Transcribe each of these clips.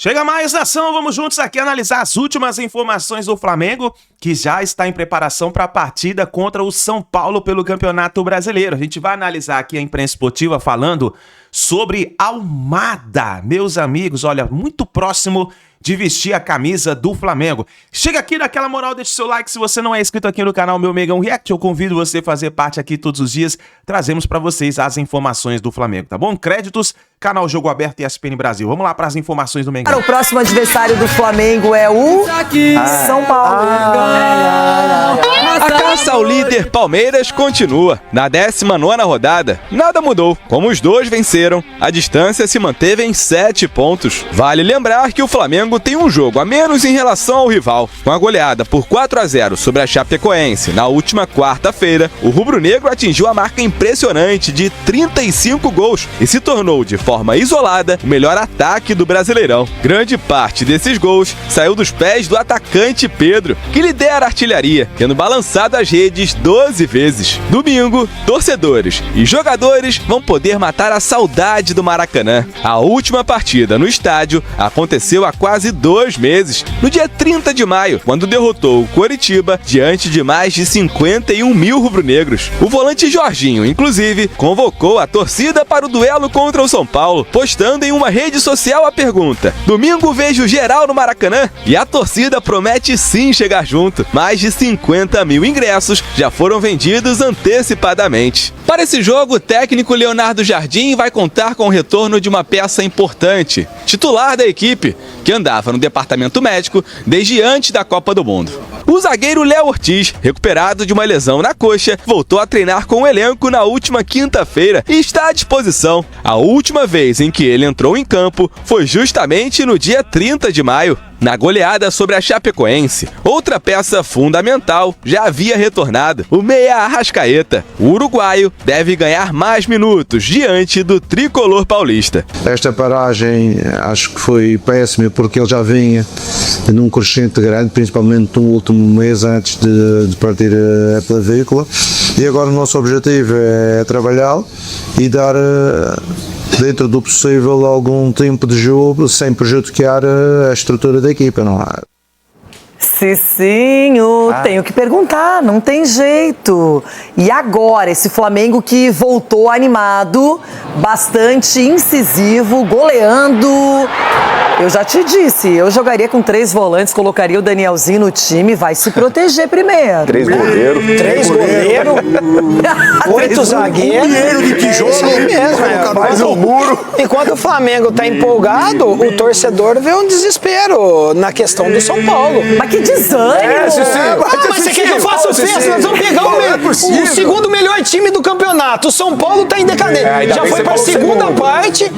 Chega mais, nação, vamos juntos aqui analisar as últimas informações do Flamengo, que já está em preparação para a partida contra o São Paulo pelo Campeonato Brasileiro. A gente vai analisar aqui a imprensa esportiva falando sobre Almada, meus amigos, olha, muito próximo de vestir a camisa do Flamengo. Chega aqui naquela moral, deixa o seu like se você não é inscrito aqui no canal Meu Mengão React. Eu convido você a fazer parte aqui todos os dias. Trazemos para vocês as informações do Flamengo, tá bom? Créditos, canal Jogo Aberto e ESPN Brasil. Vamos lá para as informações do Mengão. O próximo adversário do Flamengo é o São Paulo. A caça ao líder Palmeiras continua. Na 19ª rodada, nada mudou. Como os dois venceram, a distância se manteve em 7 pontos. Vale lembrar que o Flamengo tem um jogo a menos em relação ao rival. Com a goleada por 4-0 sobre a Chapecoense na última quarta-feira, o rubro-negro atingiu a marca impressionante de 35 gols e se tornou, de forma isolada, o melhor ataque do Brasileirão. Grande parte desses gols saiu dos pés do atacante Pedro, que lidera a artilharia, tendo balançado as redes 12 vezes. Domingo, torcedores e jogadores vão poder matar a saudade do Maracanã. A última partida no estádio aconteceu há quase 2 meses, no dia 30 de maio, quando derrotou o Coritiba diante de mais de 51 mil rubro-negros. O volante Jorginho, inclusive, convocou a torcida para o duelo contra o São Paulo, postando em uma rede social a pergunta: domingo vejo geral no Maracanã? E a torcida promete sim chegar junto. Mais de 50 mil ingressos já foram vendidos antecipadamente. Para esse jogo, o técnico Leonardo Jardim vai contar com o retorno de uma peça importante, titular da equipe, que andava no departamento médico desde antes da Copa do Mundo. O zagueiro Léo Ortiz, recuperado de uma lesão na coxa, voltou a treinar com o elenco na última quinta-feira e está à disposição. A última vez em que ele entrou em campo foi justamente no dia 30 de maio, na goleada sobre a Chapecoense. Outra peça fundamental já havia retornado, o meia Arrascaeta. O uruguaio deve ganhar mais minutos diante do tricolor paulista. Esta paragem acho que foi péssima porque ele já vinha num crescente grande, principalmente no último mês antes de partir a clavícula, e agora o nosso objetivo é trabalhá-lo e dar, dentro do possível, algum tempo de jogo sem prejudicar a estrutura da equipa, não é? Cicinho, tenho que perguntar, não tem jeito. E agora, esse Flamengo que voltou animado, bastante incisivo, goleando. Eu já te disse, eu jogaria com 3 volantes, colocaria o Danielzinho no time, vai se proteger primeiro. 3 goleiros. 3 goleiros, 8 zagueiros. De tijolo. É isso aí mesmo. Faz um muro. Enquanto o Flamengo tá empolgado, o torcedor vê um desespero na questão do São Paulo. Mas que desânimo! Mas você quer que eu faça festa? Nós vamos pegar o segundo melhor time do campeonato. O São Paulo tá em decadência. Já foi para a segunda parte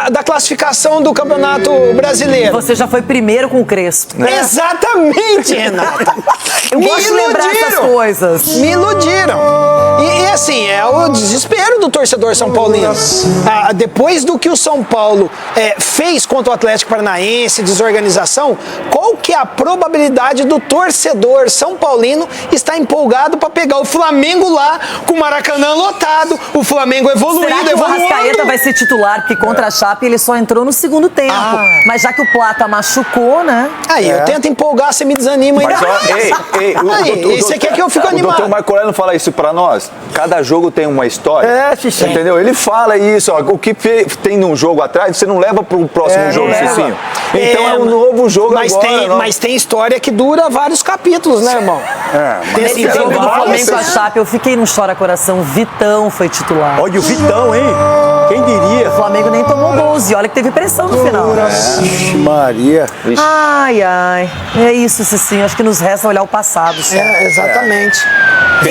da classificação do campeonato brasileiro. Você já foi primeiro com o Crespo. Exatamente, Renata. Eu gosto de lembrar essas coisas. Me iludiram. E assim, é o desespero do torcedor São Paulino. Depois do que o São Paulo fez contra o Atlético Paranaense, desorganização, qual que é a probabilidade do torcedor São Paulino estar empolgado para pegar o Flamengo lá com o Maracanã lotado, o Flamengo evoluindo, Será que o Arrascaeta vai ser titular? Porque contra a Chape ele só entrou no segundo tempo. Mas já que o Plata machucou, né? Aí, eu tento empolgar, você me desanima ainda. Você quer que eu fique animado? O doutor Marco Aurélio não fala isso pra nós? Cada jogo tem uma história. Cicinho. Entendeu? Ele fala isso, ó, o que tem num jogo atrás, você não leva pro próximo jogo, Cicinho. Então é um novo jogo agora. Mas tem história que dura vários capítulos, né, irmão? Nesse jogo do Flamengo com a Chape, eu fiquei no chora-coração. Vitão foi titular. Olha o Vitão, hein? Quem diria? O Flamengo nem tomou gols e olha que teve pressão no final. Ixi, Maria. Ai. É isso, Cicinho. Acho que nos resta olhar o passado. Exatamente.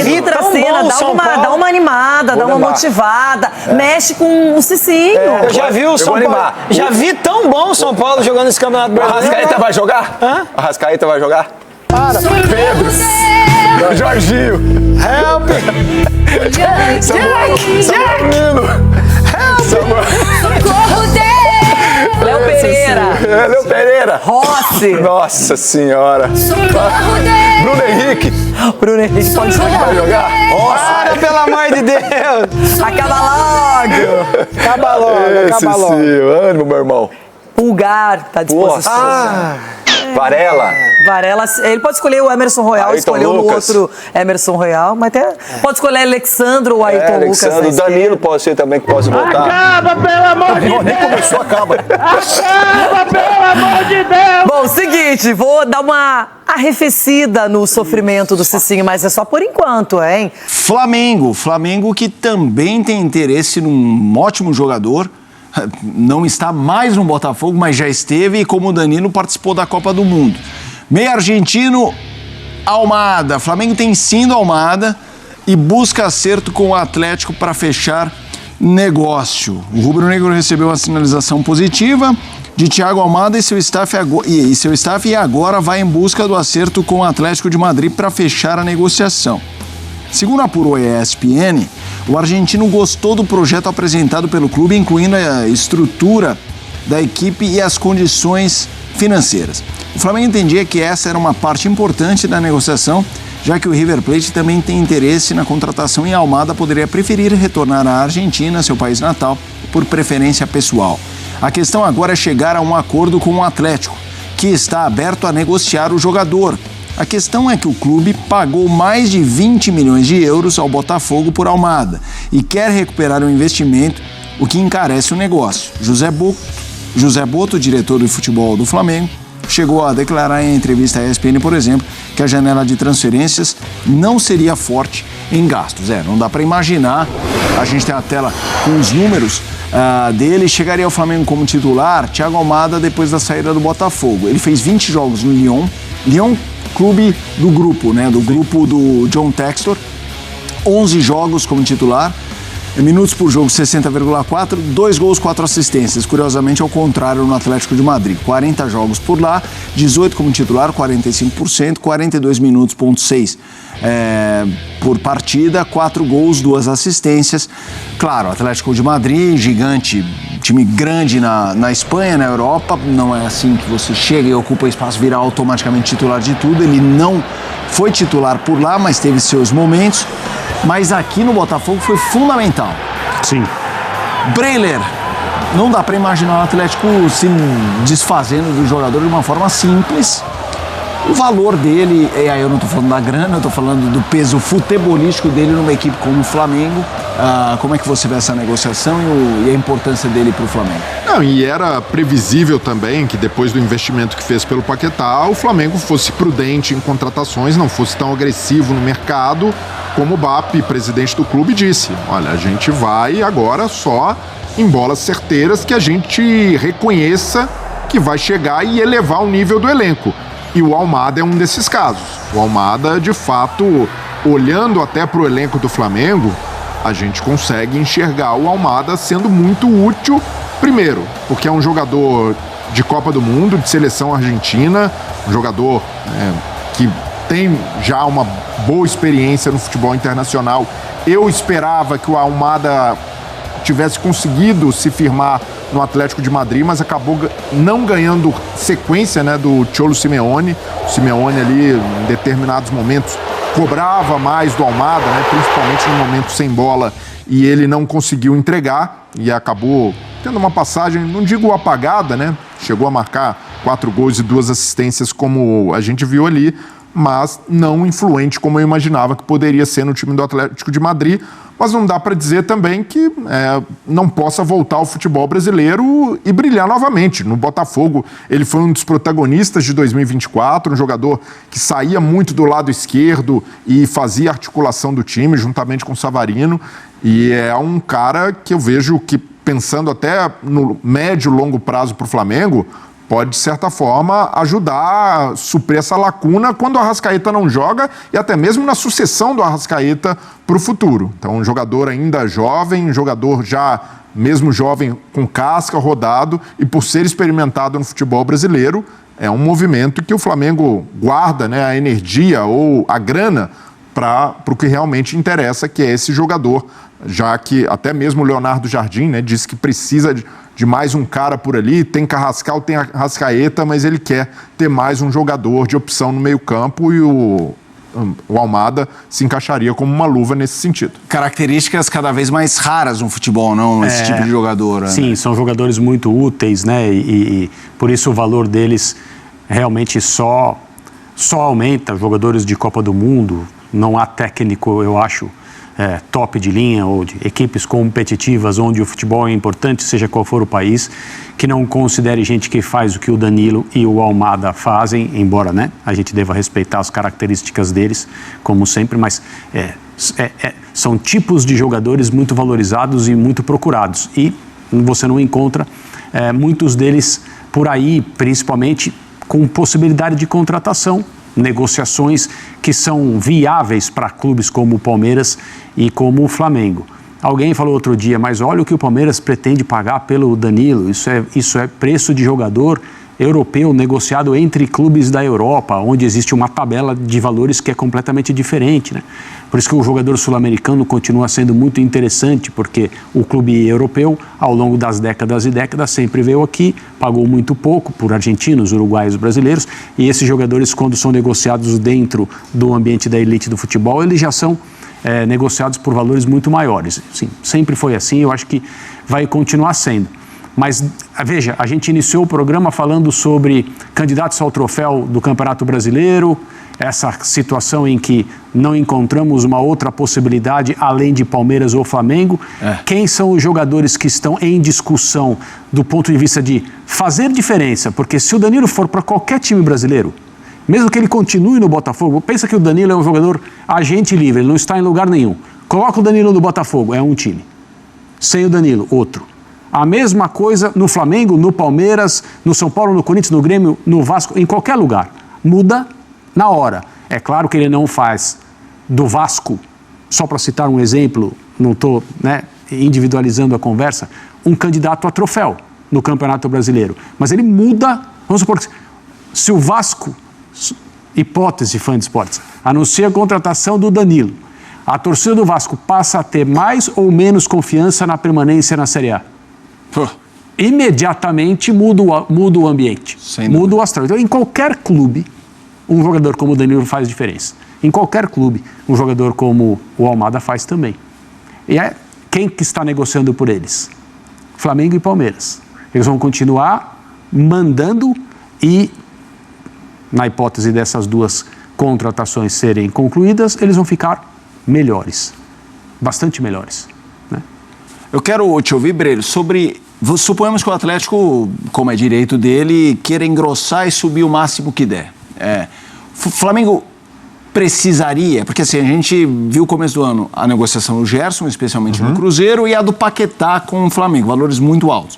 Entra a cena, dá uma animada, dá uma motivada. Mexe com o Cicinho. Eu já vi o São Paulo. Já vi tão bom o São Paulo jogando esse Campeonato Brasileiro. Arrascaeta vai jogar? Arrascaeta vai jogar? Pedro. Jorginho. Help! Léo Pereira. Léo Pereira. Rossi. Nossa senhora. Bruno Henrique. Bruno Henrique pode jogar. Vai jogar? Para, pelo amor de Deus. Acaba logo. Acaba logo. Ânimo, meu irmão. Pulgar tá à disposição. Varela. Varela, ele pode escolher o Emerson Royal, Ayrton escolheu o Lucas. outro Emerson Royal, mas pode escolher Alexandro ou Ayrton Lucas. Alexandre, o Danilo pode ser também que pode voltar. Acaba, pelo amor de Deus! Nem começou, acaba. Acaba, pelo amor de Deus! Bom, seguinte, vou dar uma arrefecida no sofrimento do Cicinho, mas é só por enquanto, hein? Flamengo que também tem interesse num ótimo jogador, não está mais no Botafogo, mas já esteve e como o Danilo participou da Copa do Mundo. Meio argentino, Almada. Flamengo tem sim do Almada e busca acerto com o Atlético para fechar negócio. O rubro-negro recebeu uma sinalização positiva de Thiago Almada e seu staff e agora vai em busca do acerto com o Atlético de Madrid para fechar a negociação. Segundo apurou a ESPN, o argentino gostou do projeto apresentado pelo clube, incluindo a estrutura da equipe e as condições financeiras. O Flamengo entendia que essa era uma parte importante da negociação, já que o River Plate também tem interesse na contratação e Almada poderia preferir retornar à Argentina, seu país natal, por preferência pessoal. A questão agora é chegar a um acordo com o Atlético, que está aberto a negociar o jogador. A questão é que o clube pagou mais de 20 milhões de euros ao Botafogo por Almada e quer recuperar o investimento, o que encarece o negócio. José Boto, diretor de futebol do Flamengo, chegou a declarar em entrevista à ESPN, por exemplo, que a janela de transferências não seria forte em gastos. Não dá para imaginar, a gente tem a tela com os números dele, chegaria ao Flamengo como titular, Thiago Almada, depois da saída do Botafogo. Ele fez 20 jogos no Lyon, clube do grupo, do grupo do John Textor, 11 jogos como titular, minutos por jogo 60,4, 2 gols, 4 assistências, curiosamente ao contrário no Atlético de Madrid, 40 jogos por lá, 18 como titular, 45%, 42 minutos, 0,6 por partida, 4 gols, 2 assistências. Claro, Atlético de Madrid, gigante, time grande na Espanha, na Europa, não é assim que você chega e ocupa espaço, vira automaticamente titular de tudo, ele não foi titular por lá, mas teve seus momentos. Mas aqui no Botafogo foi fundamental. Sim. Breiler, não dá para imaginar o Atlético se desfazendo do jogador de uma forma simples. O valor dele, e aí eu não estou falando da grana, eu estou falando do peso futebolístico dele numa equipe como o Flamengo. Como é que você vê essa negociação e a importância dele para o Flamengo? Não, e era previsível também que depois do investimento que fez pelo Paquetá, o Flamengo fosse prudente em contratações, não fosse tão agressivo no mercado, como o BAP, presidente do clube, disse. Olha, a gente vai agora só em bolas certeiras que a gente reconheça que vai chegar e elevar o nível do elenco. E o Almada é um desses casos. O Almada, de fato, olhando até para o elenco do Flamengo, a gente consegue enxergar o Almada sendo muito útil, primeiro, porque é um jogador de Copa do Mundo, de seleção argentina, um jogador que tem já uma boa experiência no futebol internacional. Eu esperava que o Almada tivesse conseguido se firmar no Atlético de Madrid, mas acabou não ganhando sequência do Cholo Simeone. O Simeone ali, em determinados momentos, cobrava mais do Almada, principalmente no momento sem bola, e ele não conseguiu entregar e acabou tendo uma passagem, não digo apagada, chegou a marcar 4 gols e 2 assistências como a gente viu ali, mas não influente como eu imaginava que poderia ser no time do Atlético de Madrid. Mas não dá para dizer também que não possa voltar ao futebol brasileiro e brilhar novamente. No Botafogo, ele foi um dos protagonistas de 2024, um jogador que saía muito do lado esquerdo e fazia articulação do time, juntamente com o Savarino. E é um cara que eu vejo que, pensando até no médio e longo prazo para o Flamengo, pode, de certa forma, ajudar a suprir essa lacuna quando o Arrascaeta não joga e até mesmo na sucessão do Arrascaeta para o futuro. Então, um jogador ainda jovem, um jogador já, mesmo jovem, com casca, rodado, e por ser experimentado no futebol brasileiro, é um movimento que o Flamengo guarda a energia ou a grana para o que realmente interessa, que é esse jogador, já que até mesmo o Leonardo Jardim disse que precisa de mais um cara por ali, tem Carrascal, tem Arrascaeta, mas ele quer ter mais um jogador de opção no meio-campo e o o Almada se encaixaria como uma luva nesse sentido. Características cada vez mais raras no futebol, não? Esse tipo de jogador. Sim, né? São jogadores muito úteis, né? E por isso o valor deles realmente só aumenta. Jogadores de Copa do Mundo, não há técnico, eu acho, top de linha ou de equipes competitivas onde o futebol é importante, seja qual for o país, que não considere gente que faz o que o Danilo e o Almada fazem, embora, né, a gente deva respeitar as características deles, como sempre, mas são tipos de jogadores muito valorizados e muito procurados. E você não encontra muitos deles por aí, principalmente com possibilidade de contratação, negociações que são viáveis para clubes como o Palmeiras e como o Flamengo. Alguém falou outro dia, mas olha o que o Palmeiras pretende pagar pelo Danilo, isso é preço de jogador europeu negociado entre clubes da Europa, onde existe uma tabela de valores que é completamente diferente, né? Por isso que o jogador sul-americano continua sendo muito interessante, porque o clube europeu, ao longo das décadas e décadas, sempre veio aqui, pagou muito pouco por argentinos, uruguaios, brasileiros, e esses jogadores, quando são negociados dentro do ambiente da elite do futebol, eles já são negociados por valores muito maiores. Sim, sempre foi assim, eu acho que vai continuar sendo. Mas, veja, a gente iniciou o programa falando sobre candidatos ao troféu do Campeonato Brasileiro, essa situação em que não encontramos uma outra possibilidade além de Palmeiras ou Flamengo. Quem são os jogadores que estão em discussão do ponto de vista de fazer diferença? Porque se o Danilo for para qualquer time brasileiro, mesmo que ele continue no Botafogo, pensa que o Danilo é um jogador agente livre, ele não está em lugar nenhum. Coloca o Danilo no Botafogo, é um time. Sem o Danilo, outro. A mesma coisa no Flamengo, no Palmeiras, no São Paulo, no Corinthians, no Grêmio, no Vasco, em qualquer lugar. Muda na hora. É claro que ele não faz do Vasco, só para citar um exemplo, não estou individualizando a conversa, um candidato a troféu no Campeonato Brasileiro. Mas ele muda, vamos supor que se o Vasco, hipótese fã de esportes, anuncia a contratação do Danilo, a torcida do Vasco passa a ter mais ou menos confiança na permanência na Série A. Imediatamente muda o ambiente, muda o astral. Então, em qualquer clube, um jogador como o Danilo faz diferença. Em qualquer clube, um jogador como o Almada faz também. E quem que está negociando por eles? Flamengo e Palmeiras. Eles vão continuar mandando e, na hipótese dessas duas contratações serem concluídas, eles vão ficar melhores, bastante melhores. Né? Eu quero te ouvir, Breiro, sobre... Suponhamos que o Atlético, como é direito dele, queira engrossar e subir o máximo que der. O Flamengo precisaria, porque assim, a gente viu no começo do ano a negociação do Gerson, especialmente no Cruzeiro, e a do Paquetá com o Flamengo, valores muito altos.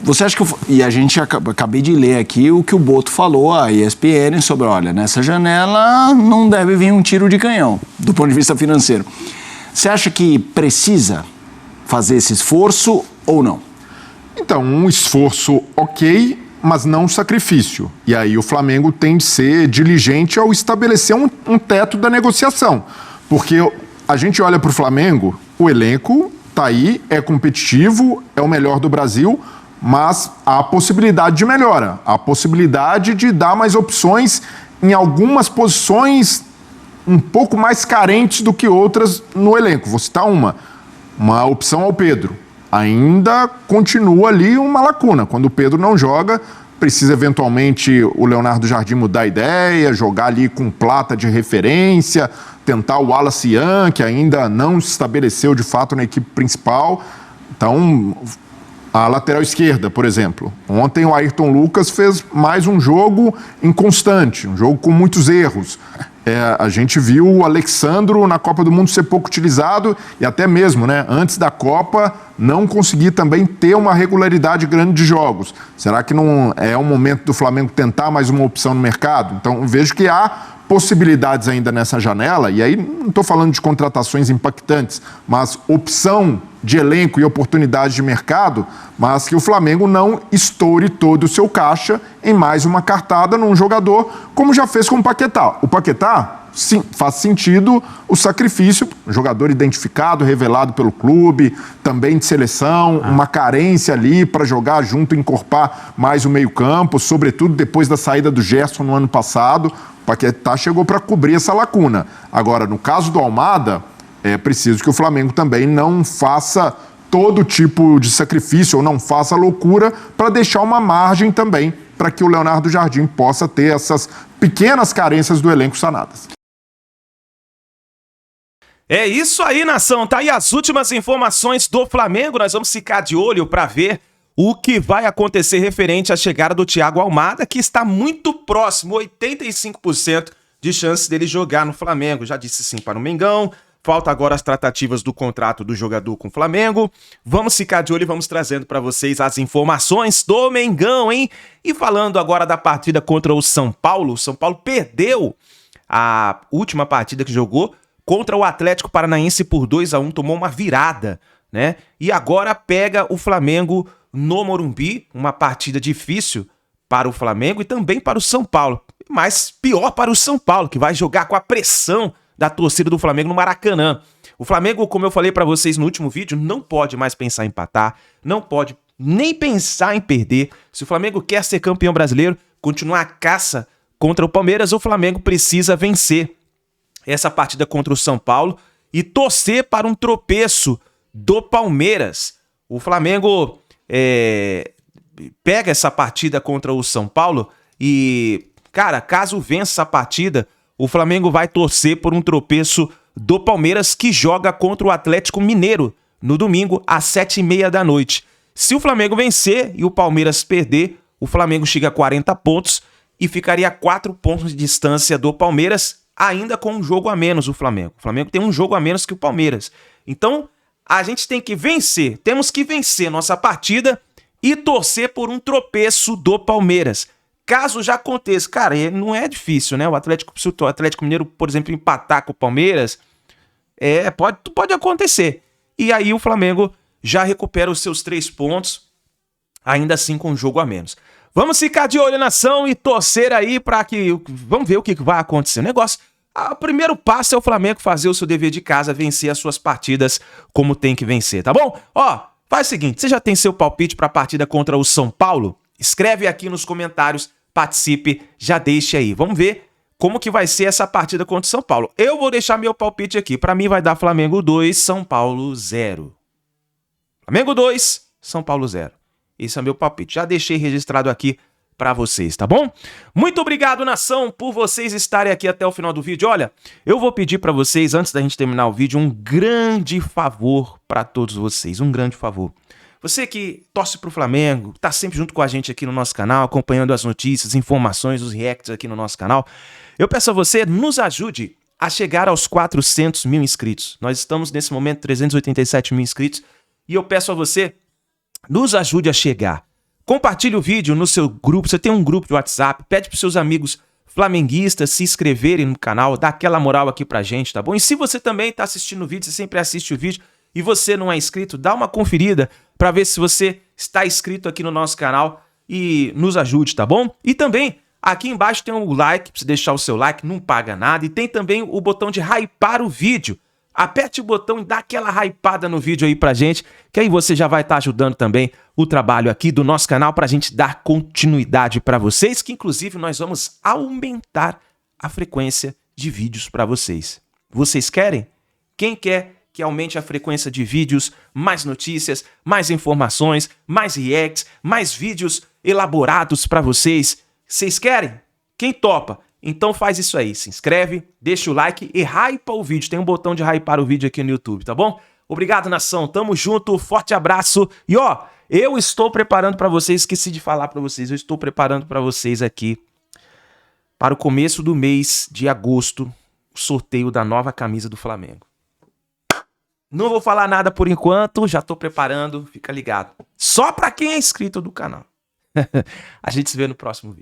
Você acha que... E a gente acabei de ler aqui o que o Boto falou à ESPN sobre, olha, nessa janela não deve vir um tiro de canhão, do ponto de vista financeiro. Você acha que precisa fazer esse esforço ou não? Então, um esforço ok, mas não um sacrifício. E aí o Flamengo tem de ser diligente ao estabelecer um teto da negociação. Porque a gente olha para o Flamengo, o elenco está aí, é competitivo, é o melhor do Brasil, mas há possibilidade de melhora. Há possibilidade de dar mais opções em algumas posições um pouco mais carentes do que outras no elenco. Vou citar uma opção ao Pedro. Ainda continua ali uma lacuna. Quando o Pedro não joga, precisa eventualmente o Leonardo Jardim mudar a ideia, jogar ali com Plata de referência, tentar o Wallace Ian, que ainda não se estabeleceu de fato na equipe principal. Então, a lateral esquerda, por exemplo. Ontem o Ayrton Lucas fez mais um jogo inconstante, um jogo com muitos erros. A gente viu o Alexandro na Copa do Mundo ser pouco utilizado e até mesmo, antes da Copa, não conseguir também ter uma regularidade grande de jogos. Será que não é o momento do Flamengo tentar mais uma opção no mercado? Então, vejo que há possibilidades ainda nessa janela, e aí não estou falando de contratações impactantes, mas opção de elenco e oportunidade de mercado, mas que o Flamengo não estoure todo o seu caixa em mais uma cartada num jogador, como já fez com o Paquetá. O Paquetá, sim, faz sentido o sacrifício, jogador identificado, revelado pelo clube, também de seleção, uma carência ali para jogar junto, encorpar mais o meio-campo, sobretudo depois da saída do Gerson no ano passado. Paquetá chegou para cobrir essa lacuna. Agora, no caso do Almada, é preciso que o Flamengo também não faça todo tipo de sacrifício ou não faça loucura para deixar uma margem também para que o Leonardo Jardim possa ter essas pequenas carências do elenco sanadas. É isso aí, nação. Tá aí as últimas informações do Flamengo. Nós vamos ficar de olho para ver o que vai acontecer referente à chegada do Thiago Almada, que está muito próximo, 85% de chance dele jogar no Flamengo. Já disse sim para o Mengão. Falta agora as tratativas do contrato do jogador com o Flamengo. Vamos ficar de olho e vamos trazendo para vocês as informações do Mengão, hein? E falando agora da partida contra o São Paulo. O São Paulo perdeu a última partida que jogou contra o Atlético Paranaense por 2-1, tomou uma virada, né? E agora pega o Flamengo no Morumbi, uma partida difícil para o Flamengo e também para o São Paulo. Mas pior para o São Paulo, que vai jogar com a pressão da torcida do Flamengo no Maracanã. O Flamengo, como eu falei para vocês no último vídeo, não pode mais pensar em empatar, não pode nem pensar em perder. Se o Flamengo quer ser campeão brasileiro, continuar a caça contra o Palmeiras, o Flamengo precisa vencer essa partida contra o São Paulo e torcer para um tropeço do Palmeiras. O Flamengo pega essa partida contra o São Paulo e, cara, caso vença essa partida, o Flamengo vai torcer por um tropeço do Palmeiras, que joga contra o Atlético Mineiro no domingo às 7h30 da noite. Se o Flamengo vencer e o Palmeiras perder, o Flamengo chega a 40 pontos e ficaria a 4 pontos de distância do Palmeiras, ainda com um jogo a menos o Flamengo. O Flamengo tem um jogo a menos que o Palmeiras. Então, a gente tem que vencer, temos que vencer nossa partida e torcer por um tropeço do Palmeiras. Caso já aconteça, cara, não é difícil, né? O Atlético Mineiro, por exemplo, empatar com o Palmeiras, pode acontecer. E aí o Flamengo já recupera os seus 3 pontos, ainda assim com um jogo a menos. Vamos ficar de olho, nação, e torcer aí para que... Vamos ver o que vai acontecer. O negócio... O primeiro passo é o Flamengo fazer o seu dever de casa, vencer as suas partidas como tem que vencer, tá bom? Ó, faz o seguinte, você já tem seu palpite para a partida contra o São Paulo? Escreve aqui nos comentários, participe, já deixe aí. Vamos ver como que vai ser essa partida contra o São Paulo. Eu vou deixar meu palpite aqui. Para mim vai dar Flamengo 2, São Paulo 0. Flamengo 2, São Paulo 0. Esse é meu palpite. Já deixei registrado aqui para vocês, tá bom? Muito obrigado, nação, por vocês estarem aqui até o final do vídeo. Olha, eu vou pedir para vocês, antes da gente terminar o vídeo, um grande favor para todos vocês. Um grande favor. Você que torce pro Flamengo, tá sempre junto com a gente aqui no nosso canal, acompanhando as notícias, informações, os reacts aqui no nosso canal, eu peço a você, nos ajude a chegar aos 400 mil inscritos. Nós estamos, nesse momento, 387 mil inscritos, e eu peço a você, nos ajude a chegar. Compartilhe o vídeo no seu grupo, você tem um grupo de WhatsApp, pede pros seus amigos flamenguistas se inscreverem no canal, dá aquela moral aqui pra gente, tá bom? E se você também tá assistindo o vídeo, você sempre assiste o vídeo, e você não é inscrito, dá uma conferida para ver se você está inscrito aqui no nosso canal e nos ajude, tá bom? E também, aqui embaixo tem um like, pra você deixar o seu like, não paga nada. E tem também o botão de hypar o vídeo. Aperte o botão e dá aquela hypada no vídeo aí pra gente, que aí você já vai estar ajudando também o trabalho aqui do nosso canal pra gente dar continuidade pra vocês, que inclusive nós vamos aumentar a frequência de vídeos pra vocês. Vocês querem? Quem quer que aumente a frequência de vídeos, mais notícias, mais informações, mais reacts, mais vídeos elaborados para vocês? Vocês querem? Quem topa? Então faz isso aí, se inscreve, deixa o like e hypa o vídeo. Tem um botão de hypar o vídeo aqui no YouTube, tá bom? Obrigado, nação, tamo junto, forte abraço. E ó, eu estou preparando para vocês, esqueci de falar para vocês, eu estou preparando para vocês aqui, para o começo do mês de agosto, o sorteio da nova camisa do Flamengo. Não vou falar nada por enquanto, já tô preparando, fica ligado. Só para quem é inscrito do canal. A gente se vê no próximo vídeo.